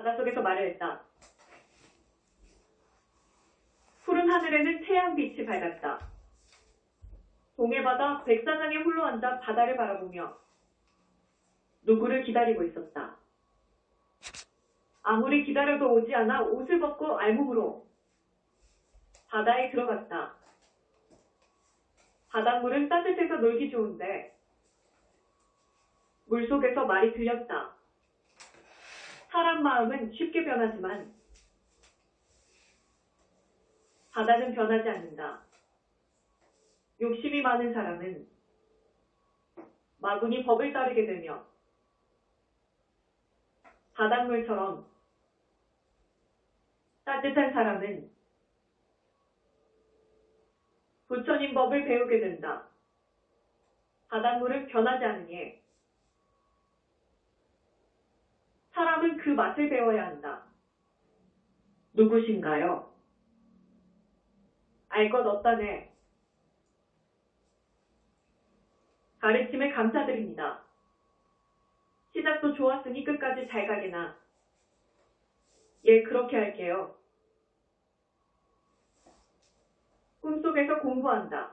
바닷속에서 말을 했다. 푸른 하늘에는 태양빛이 밝았다. 동해바다 백사장에 홀로 앉아 바다를 바라보며 누구를 기다리고 있었다. 아무리 기다려도 오지 않아 옷을 벗고 알몸으로 바다에 들어갔다. 바닷물은 따뜻해서 놀기 좋은데 물속에서 말이 들렸다. 사람 마음은 쉽게 변하지만 바다는 변하지 않는다. 욕심이 많은 사람은 마구니 법을 따르게 되며 바닷물처럼 따뜻한 사람은 부처님 법을 배우게 된다. 바닷물은 변하지 않으니 사람은 그 맛을 배워야 한다. 누구신가요? 알 것 없다네. 가르침에 감사드립니다. 시작도 좋았으니 끝까지 잘 가게나. 예, 그렇게 할게요. 꿈속에서 공부한다.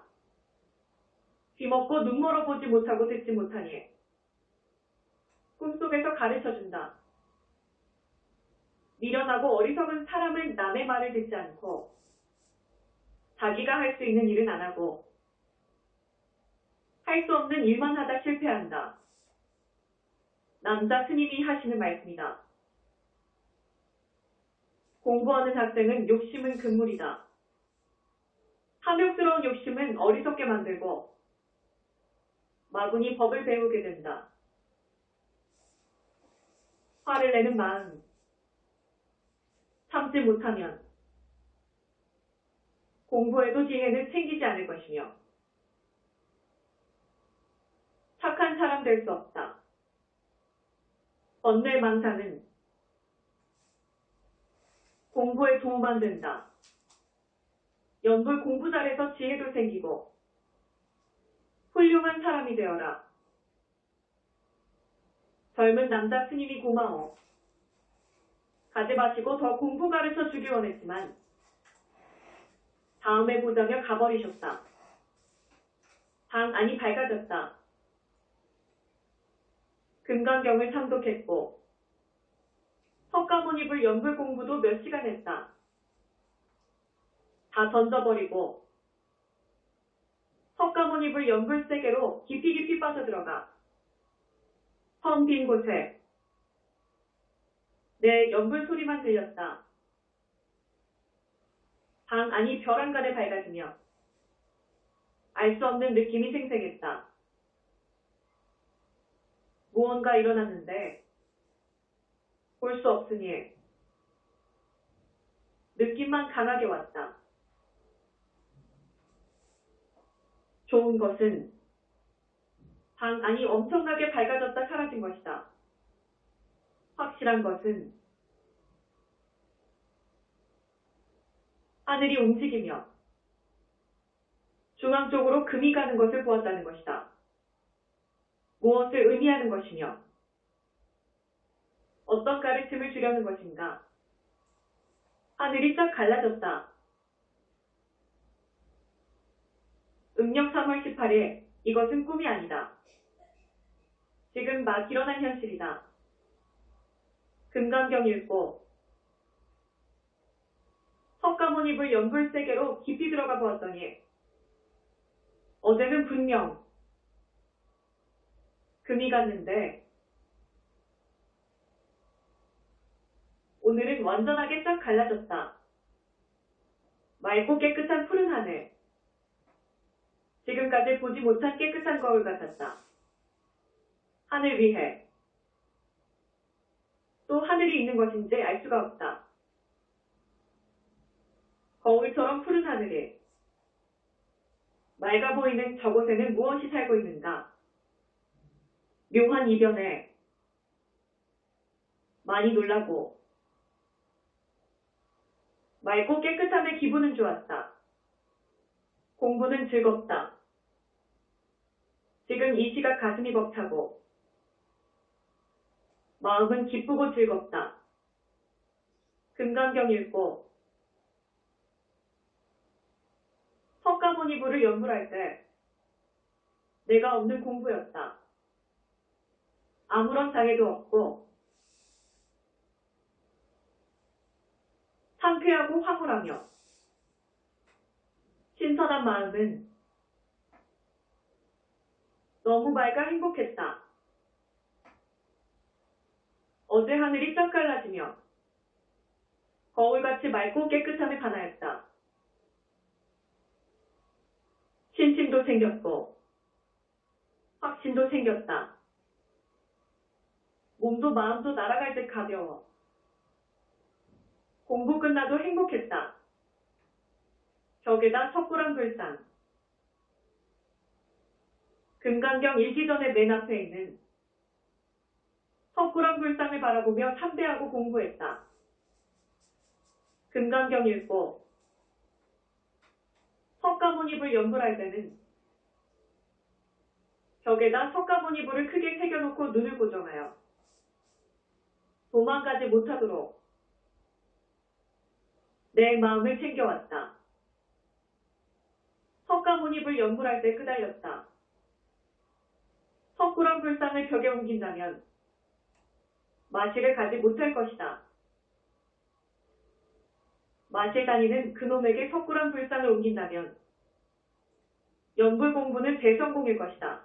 귀먹고 눈 멀어보지 못하고 듣지 못하니 꿈속에서 가르쳐준다. 미련하고 어리석은 사람은 남의 말을 듣지 않고 자기가 할 수 있는 일은 안 하고 할 수 없는 일만 하다 실패한다. 남자 스님이 하시는 말씀이다. 공부하는 학생은 욕심은 금물이다. 탐욕스러운 욕심은 어리석게 만들고 마구니 법을 배우게 된다. 화를 내는 마음, 참지 못하면 공부에도 지혜는 생기지 않을 것이며 착한 사람 될 수 없다. 번뇌망상은 공부에 도움 안 된다. 연불 공부 잘해서 지혜도 생기고 훌륭한 사람이 되어라. 젊은 남자 스님이 고마워. 가지 마시고 더 공부 가르쳐 주길 원했지만 다음에 보자며 가버리셨다. 방 안이 밝아졌다. 금강경을 참독했고 석가모니불 연불 공부도 몇 시간 했다. 다 던져버리고 석가모니불 연불 세계로 깊이 빠져들어가 텅 빈 곳에 내 연불 소리만 들렸다. 방 안이 벼랑간에 밝아지며 알 수 없는 느낌이 생생했다. 무언가 일어났는데 볼 수 없으니 느낌만 강하게 왔다. 좋은 것은 방 안이 엄청나게 밝아졌다 사라진 것이다. 확실한 것은 하늘이 움직이며 중앙 쪽으로 금이 가는 것을 보았다는 것이다. 무엇을 의미하는 것이며 어떤 가르침을 주려는 것인가. 하늘이 쫙 갈라졌다. 음력 3월 18일 이것은 꿈이 아니다. 지금 막 일어난 현실이다. 금강경 읽고 석가모니불 연불세계로 깊이 들어가 보았더니 어제는 분명 금이 갔는데 오늘은 완전하게 쫙 갈라졌다. 맑고 깨끗한 푸른 하늘. 지금까지 보지 못한 깨끗한 거울 같았다. 하늘 위에 또 하늘이 있는 것인지 알 수가 없다. 거울처럼 푸른 하늘에 맑아 보이는 저곳에는 무엇이 살고 있는가. 묘한 이변에 많이 놀라고 맑고 깨끗함의 기분은 좋았다. 공부는 즐겁다. 지금 이 시각 가슴이 벅차고 마음은 기쁘고 즐겁다. 금강경 읽고 석가모니부를 연불할 때 내가 없는 공부였다. 아무런 장애도 없고 상쾌하고 황홀하며 신선한 마음은 너무 맑아 행복했다. 어제 하늘이 쫙 갈라지며 거울같이 맑고 깨끗함에 반하였다. 신침도 생겼고 확신도 생겼다. 몸도 마음도 날아갈 듯 가벼워. 공부 끝나도 행복했다. 벽에다 석굴암 불상. 금강경 읽기 전에 맨 앞에 있는 석굴암 불상을 바라보며 참배하고 공부했다. 금강경 읽고 석가모니불 연불할 때는 벽에다 석가모니불을 크게 새겨놓고 눈을 고정하여 도망가지 못하도록 내 마음을 챙겨왔다. 석가모니불 연불할 때 끄달렸다. 석굴암 불상을 벽에 옮긴다면 마실을 가지 못할 것이다. 마실 다니는 그놈에게 석굴암 불상을 옮긴다면 연불 공부는 대성공일 것이다.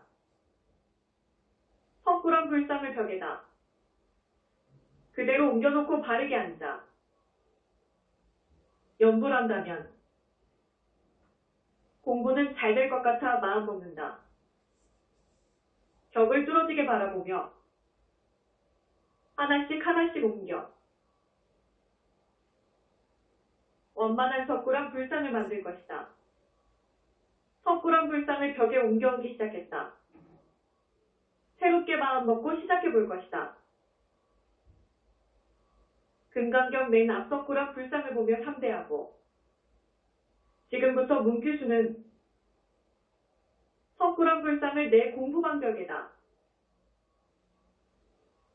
석굴암 불상을 벽에다 그대로 옮겨놓고 바르게 앉아 연불한다면 공부는 잘 될 것 같아 마음먹는다. 벽을 뚫어지게 바라보며 하나씩 하나씩 옮겨 원만한 석굴암 불상을 만들 것이다. 석굴암 불상을 벽에 옮겨오기 시작했다. 새롭게 마음먹고 시작해볼 것이다. 금강경 맨 앞 석굴암 불상을 보며 참배하고 지금부터 문필수는 석굴암 불상을 내 공부방벽에다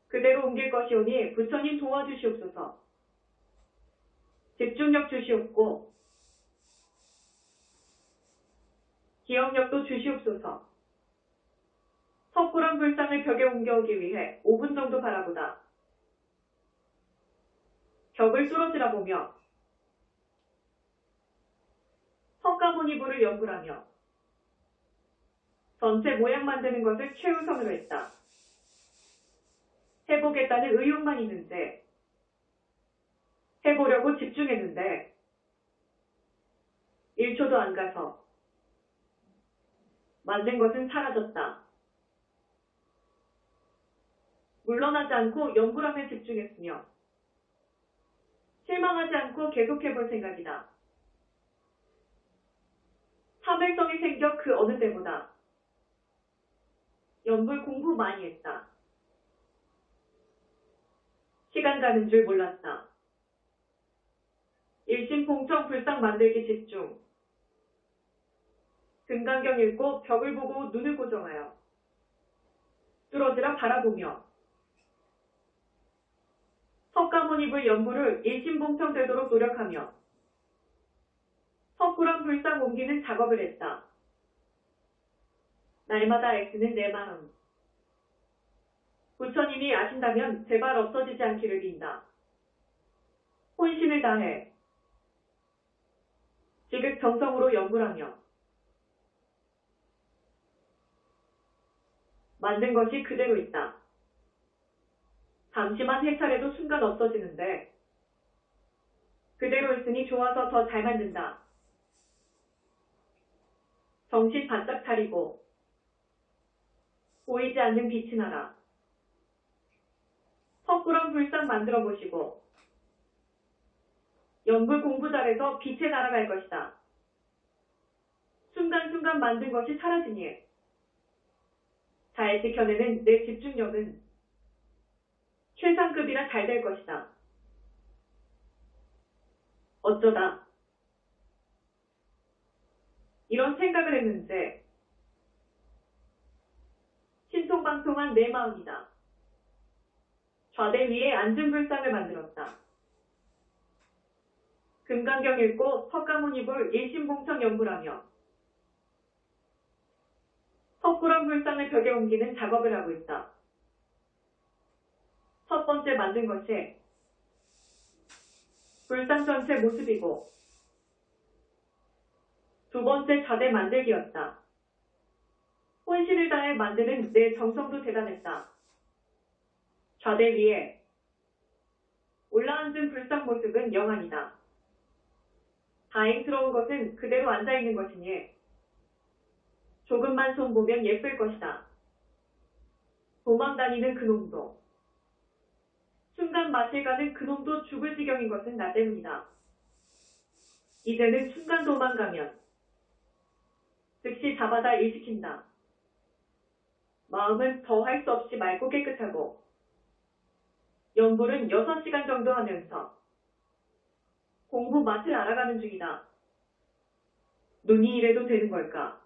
그대로 옮길 것이오니 부처님 도와주시옵소서. 집중력 주시옵고 기억력도 주시옵소서. 석굴암 불상을 벽에 옮겨오기 위해 5분 정도 바라보다 벽을 뚫어지라 보며 석가모니불을 연불하며 전체 모양 만드는 것을 최우선으로 했다. 해보겠다는 의욕만 있는데 해보려고 집중했는데 1초도 안 가서 만든 것은 사라졌다. 물러나지 않고 연불함에 집중했으며 실망하지 않고 계속해볼 생각이다. 참을성이 생겨 그 어느 때보다 연불 공부 많이 했다. 시간 가는 줄 몰랐다. 일심봉청 불상 만들기 집중. 금강경 읽고 벽을 보고 눈을 고정하여 뚫어지라 바라보며 석가모니불 연불을 일심봉청 되도록 노력하며 석굴암 불상 옮기는 작업을 했다. 날마다 애쓰는 내 마음. 부처님이 아신다면 제발 없어지지 않기를 빈다. 혼신을 다해 지극정성으로 연불하며 만든 것이 그대로 있다. 잠시만 해탈해도 순간 없어지는데 그대로 있으니 좋아서 더 잘 만든다. 정신 바짝 차리고 보이지 않는 빛이 나라. 석굴암 불상 만들어 보시고 연불 공부 잘해서 빛에 날아갈 것이다. 순간순간 만든 것이 사라지니 잘 지켜내는 내 집중력은 최상급이나 잘 될 것이다. 어쩌다 이런 생각을 했는데 신통방통한 내 마음이다. 좌대 위에 앉은 불상을 만들었다. 금강경 읽고 석가모니불 일심봉청 연불하며 석굴암 불상을 벽에 옮기는 작업을 하고 있다. 첫 번째 만든 것이 불상 전체 모습이고 두 번째 좌대 만들기였다. 혼신을 다해 만드는 내 정성도 대단했다. 좌대 위에 올라앉은 불상 모습은 영안이다. 다행스러운 것은 그대로 앉아있는 것이니 조금만 손보면 예쁠 것이다. 도망다니는 그놈도, 순간 마실 가는 그놈도 죽을 지경인 것은 나 때문이다. 이제는 순간 도망가면 즉시 잡아다 일시킨다. 마음은 더 할 수 없이 맑고 깨끗하고 연불은 6시간 정도 하면서 공부 맛을 알아가는 중이다. 눈이 이래도 되는 걸까?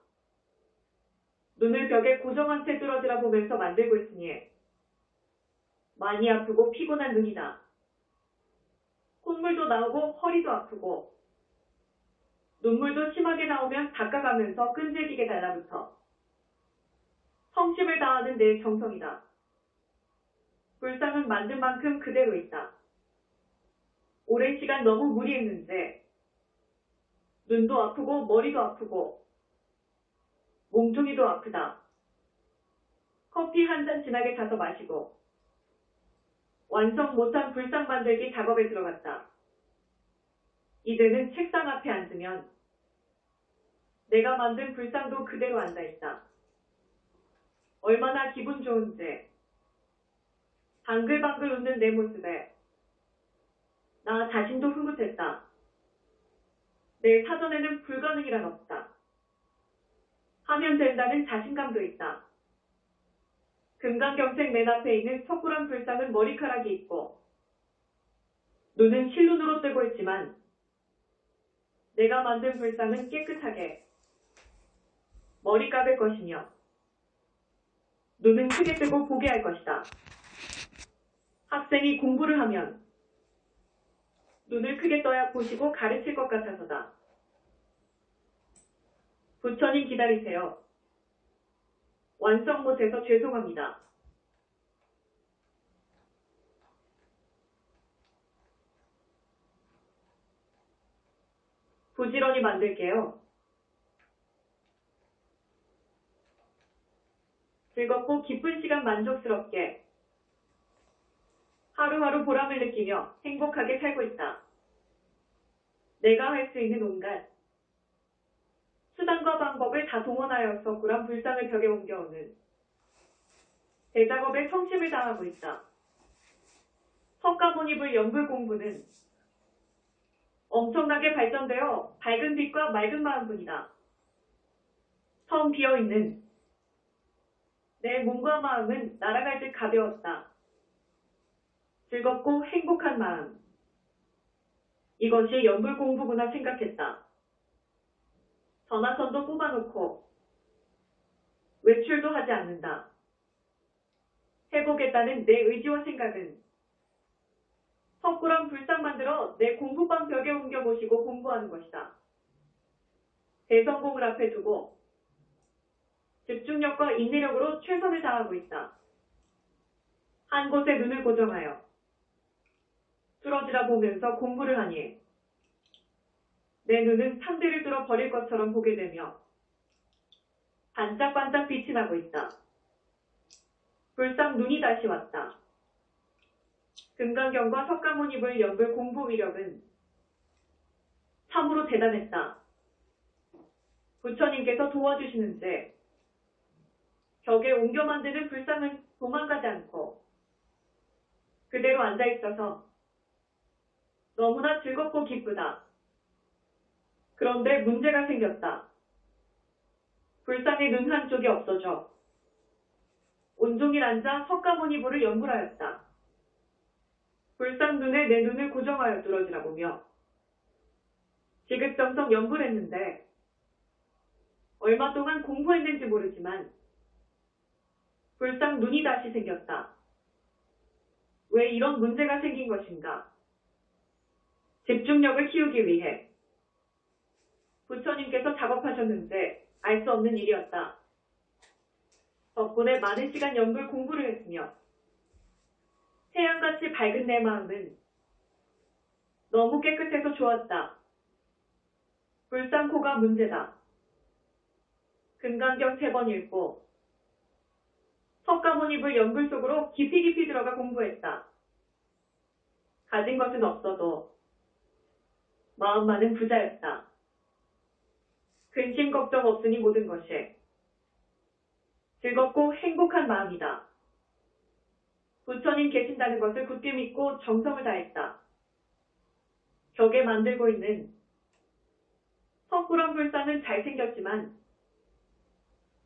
눈을 벽에 고정한 채 뚫어지라 보면서 만들고 있으니 많이 아프고 피곤한 눈이다. 콧물도 나오고 허리도 아프고 눈물도 심하게 나오면 닦아가면서 끈질기게 달라붙어 성심을 다하는 내 정성이다. 불상은 만든 만큼 그대로 있다. 오랜 시간 너무 무리했는지 눈도 아프고 머리도 아프고 몸종이도 아프다. 커피 한 잔 진하게 타서 마시고 완성 못한 불상 만들기 작업에 들어갔다. 이제는 책상 앞에 앉으면 내가 만든 불상도 그대로 앉아있다. 얼마나 기분 좋은지 방글방글 웃는 내 모습에 나 자신도 흐뭇했다. 내 사전에는 불가능이란 없다. 하면 된다는 자신감도 있다. 금강경색 맨 앞에 있는 석굴암 불상은 머리카락이 있고 눈은 실눈으로 뜨고 있지만 내가 만든 불상은 깨끗하게 머리 감을 것이며 눈은 크게 뜨고 보게 할 것이다. 학생이 공부를 하면 눈을 크게 떠야 보시고 가르칠 것 같아서다. 부처님 기다리세요. 완성 못해서 죄송합니다. 부지런히 만들게요. 즐겁고 기쁜 시간 만족스럽게 하루하루 보람을 느끼며 행복하게 살고 있다. 내가 할 수 있는 온갖 수단과 방법을 다 동원하여 석굴암 불상을 벽에 옮겨오는 대작업에 성심을 다하고 있다. 석가모니불 연불 공부는 엄청나게 발전되어 밝은 빛과 맑은 마음뿐이다. 텅 비어있는 내 몸과 마음은 날아갈 듯 가벼웠다. 즐겁고 행복한 마음. 이것이 연불 공부구나 생각했다. 전화선도 뽑아놓고 외출도 하지 않는다. 해보겠다는 내 의지와 생각은 석굴암 불상 만들어 내 공부방 벽에 옮겨 모시고 공부하는 것이다. 대성공을 앞에 두고 집중력과 인내력으로 최선을 다하고 있다. 한 곳에 눈을 고정하여 뚫어지라 보면서 공부를 하니 내 눈은 상대를 뚫어 버릴 것처럼 보게 되며 반짝반짝 빛이 나고 있다. 불상 눈이 다시 왔다. 금강경과 석가모니불 연불 공부 위력은 참으로 대단했다. 부처님께서 도와주시는지 벽에 옮겨 만드는 불상은 도망가지 않고 그대로 앉아있어서 너무나 즐겁고 기쁘다. 그런데 문제가 생겼다. 불상의 눈 한쪽이 없어져 온종일 앉아 석가모니불을 연불하였다. 불상 눈에 내 눈을 고정하여 뚫어지라 보며 지극정성 연불했는데 얼마 동안 공부했는지 모르지만 불상 눈이 다시 생겼다. 왜 이런 문제가 생긴 것인가? 집중력을 키우기 위해. 부처님께서 작업하셨는데 알 수 없는 일이었다. 덕분에 많은 시간 연불 공부를 했으며 태양같이 밝은 내 마음은 너무 깨끗해서 좋았다. 불상코가 문제다. 금강경 3번 읽고 석가모니불 연불 속으로 깊이 들어가 공부했다. 가진 것은 없어도 마음만은 부자였다. 근심 걱정 없으니 모든 것이 즐겁고 행복한 마음이다. 부처님 계신다는 것을 굳게 믿고 정성을 다했다. 벽에 만들고 있는 석굴암 불상은 잘생겼지만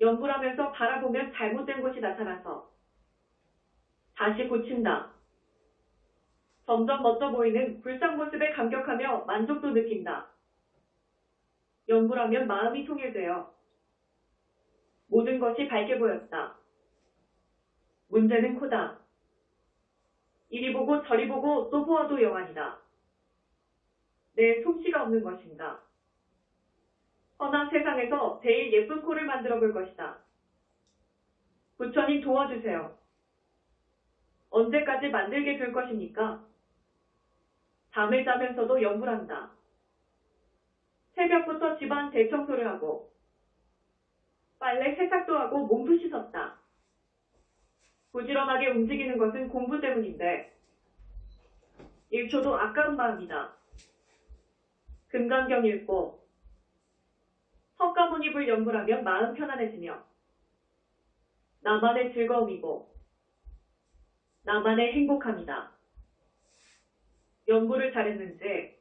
연불하면서 바라보면 잘못된 곳이 나타나서 다시 고친다. 점점 멋져 보이는 불상 모습에 감격하며 만족도 느낀다. 연불하면 마음이 통일되어 모든 것이 밝게 보였다. 문제는 코다. 이리 보고 저리 보고 또 보아도 영안이다. 내 솜씨가 없는 것인가. 허나 세상에서 제일 예쁜 코를 만들어 볼 것이다. 부처님 도와주세요. 언제까지 만들게 될 것입니까? 잠을 자면서도 연불한다. 새벽부터 집안 대청소를 하고 빨래 세탁도 하고 몸도 씻었다. 부지런하게 움직이는 것은 공부 때문인데 1초도 아까운 마음이다. 금강경 읽고 석가모니불 연불하면 마음 편안해지며 나만의 즐거움이고 나만의 행복함이다. 연불을 잘했는지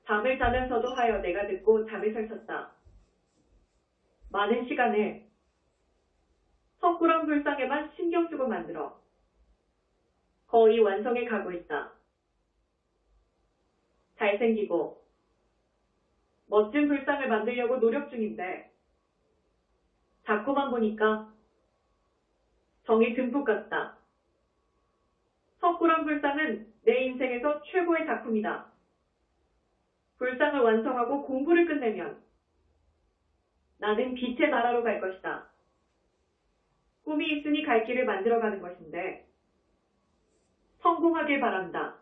잠을 자면서도 하여 내가 듣고 잠을 설쳤다. 많은 시간을 석굴암 불상에만 신경 쓰고 만들어 거의 완성해 가고 있다. 잘생기고 멋진 불상을 만들려고 노력 중인데 자꾸만 보니까 정이 듬뿍 같다. 석굴암 불상은 내 인생에서 최고의 작품이다. 불상을 완성하고 공부를 끝내면 나는 빛의 나라로 갈 것이다. 꿈이 있으니 갈 길을 만들어가는 것인데 성공하길 바란다.